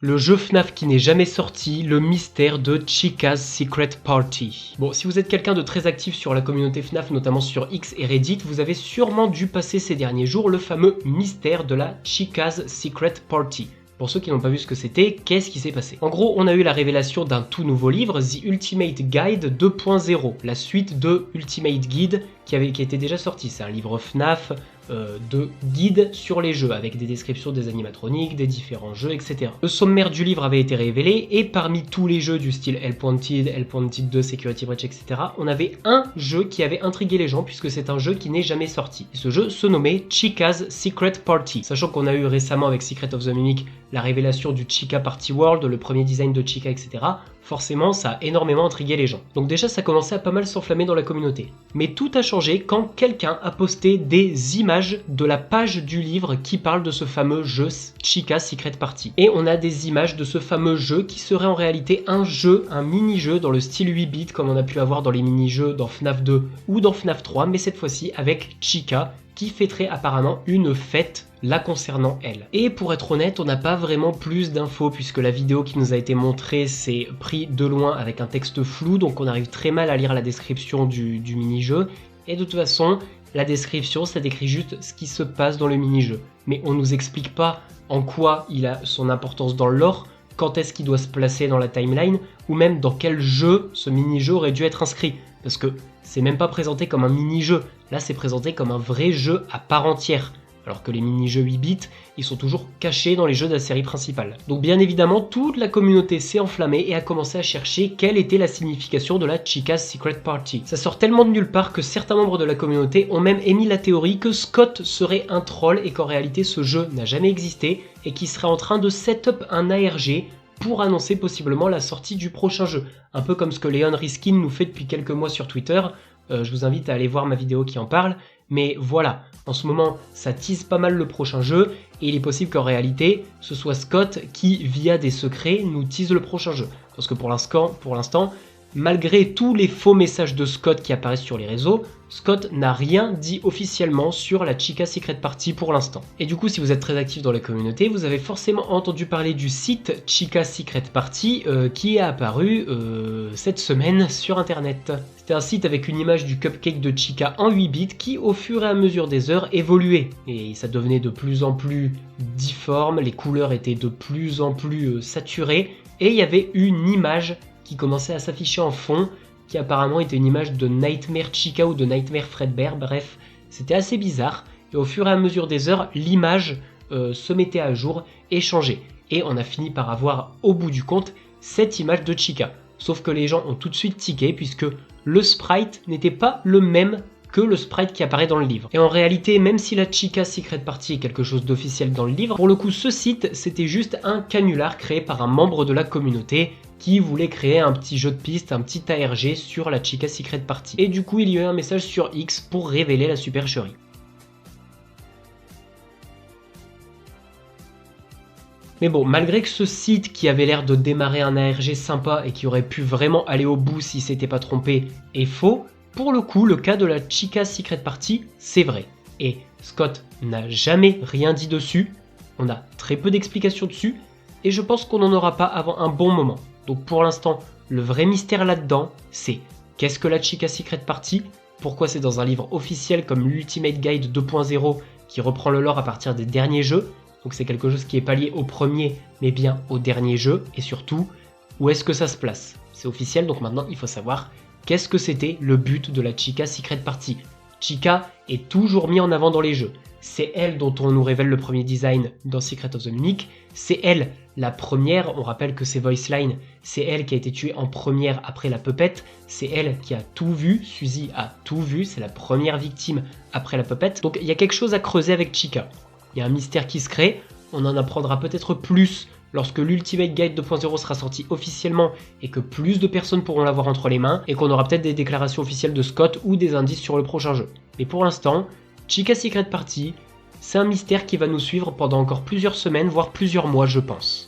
Le jeu FNAF qui n'est jamais sorti, le mystère de Chica's Secret Party. Bon, si vous êtes quelqu'un de très actif sur la communauté FNAF, notamment sur X et Reddit, vous avez sûrement dû passer ces derniers jours le fameux mystère de la Chica's Secret Party. Pour ceux qui n'ont pas vu ce que c'était, qu'est-ce qui s'est passé? En gros, on a eu la révélation d'un tout nouveau livre, The Ultimate Guide 2.0, la suite de Ultimate Guide qui était déjà sorti. C'est un livre FNAF de guide sur les jeux, avec des descriptions des animatroniques, des différents jeux, etc. Le sommaire du livre avait été révélé, et parmi tous les jeux du style Hellpointed 2, Security Breach, etc., on avait un jeu qui avait intrigué les gens, puisque c'est un jeu qui n'est jamais sorti. Et ce jeu se nommait Chica's Secret Party. Sachant qu'on a eu récemment avec Secret of the Mimic la révélation du Chica Party World, le premier design de Chica, etc., forcément ça a énormément intrigué les gens. Donc déjà ça commençait à pas mal s'enflammer dans la communauté. Mais tout a changé quand quelqu'un a posté des images de la page du livre qui parle de ce fameux jeu Chica's Secret Party. Et on a des images de ce fameux jeu qui serait en réalité un mini-jeu dans le style 8 bits comme on a pu avoir dans les mini-jeux dans FNAF 2 ou dans FNAF 3, mais cette fois-ci avec Chica qui fêterait apparemment une fête la concernant elle. Et pour être honnête, on n'a pas vraiment plus d'infos puisque la vidéo qui nous a été montrée s'est pris de loin avec un texte flou, donc on arrive très mal à lire la description du mini-jeu. Et de toute façon, la description, ça décrit juste ce qui se passe dans le mini-jeu. Mais on nous explique pas en quoi il a son importance dans le lore, quand est-ce qu'il doit se placer dans la timeline, ou même dans quel jeu ce mini-jeu aurait dû être inscrit. Parce que c'est même pas présenté comme un mini-jeu, là c'est présenté comme un vrai jeu à part entière. Alors que les mini-jeux 8 bits, ils sont toujours cachés dans les jeux de la série principale. Donc bien évidemment, toute la communauté s'est enflammée et a commencé à chercher quelle était la signification de la Chica's Secret Party. Ça sort tellement de nulle part que certains membres de la communauté ont même émis la théorie que Scott serait un troll et qu'en réalité ce jeu n'a jamais existé et qu'il serait en train de set-up un ARG pour annoncer possiblement la sortie du prochain jeu. Un peu comme ce que Leon Riskin nous fait depuis quelques mois sur Twitter. Je vous invite à aller voir ma vidéo qui en parle. Mais voilà, en ce moment, ça tease pas mal le prochain jeu, et il est possible qu'en réalité, ce soit Scott qui, via des secrets, nous tease le prochain jeu. Parce que pour l'instant, malgré tous les faux messages de Scott qui apparaissent sur les réseaux, Scott n'a rien dit officiellement sur la Chica's Secret Party pour l'instant. Et du coup, si vous êtes très actif dans la communauté, vous avez forcément entendu parler du site Chica's Secret Party qui est apparu cette semaine sur internet. C'était un site avec une image du cupcake de Chica en 8 bits qui, au fur et à mesure des heures, évoluait. Et ça devenait de plus en plus difforme, les couleurs étaient de plus en plus saturées, et il y avait une image qui commençait à s'afficher en fond, qui apparemment était une image de Nightmare Chica ou de Nightmare Fredbear, bref, c'était assez bizarre, et au fur et à mesure des heures, l'image se mettait à jour et changeait. Et on a fini par avoir, au bout du compte, cette image de Chica. Sauf que les gens ont tout de suite tiqué, puisque le sprite n'était pas le même que le sprite qui apparaît dans le livre. Et en réalité, même si la Chica's Secret Party est quelque chose d'officiel dans le livre, pour le coup ce site c'était juste un canular créé par un membre de la communauté qui voulait créer un petit jeu de piste, un petit ARG sur la Chica's Secret Party. Et du coup il y a eu un message sur X pour révéler la supercherie. Mais bon, malgré que ce site qui avait l'air de démarrer un ARG sympa et qui aurait pu vraiment aller au bout si s'était pas trompé est faux, pour le coup, le cas de la Chica's Secret Party, c'est vrai. Et Scott n'a jamais rien dit dessus, on a très peu d'explications dessus, et je pense qu'on n'en aura pas avant un bon moment. Donc pour l'instant, le vrai mystère là-dedans, c'est qu'est-ce que la Chica's Secret Party, pourquoi c'est dans un livre officiel comme l'Ultimate Guide 2.0 qui reprend le lore à partir des derniers jeux, donc c'est quelque chose qui est pas lié au premier, mais bien au dernier jeu, et surtout, où est-ce que ça se place? C'est officiel, donc maintenant il faut savoir qu'est-ce que c'était le but de la Chica's Secret Party. Chica est toujours mis en avant dans les jeux. C'est elle dont on nous révèle le premier design dans Secret of the Mimic. C'est elle la première, on rappelle que c'est Voiceline, c'est elle qui a été tuée en première après la puppet. C'est elle qui a tout vu, Suzy a tout vu, c'est la première victime après la puppet. Donc il y a quelque chose à creuser avec Chica. Il y a un mystère qui se crée, on en apprendra peut-être plus lorsque l'Ultimate Guide 2.0 sera sorti officiellement et que plus de personnes pourront l'avoir entre les mains et qu'on aura peut-être des déclarations officielles de Scott ou des indices sur le prochain jeu. Mais pour l'instant, Chica's Secret Party, c'est un mystère qui va nous suivre pendant encore plusieurs semaines, voire plusieurs mois je pense.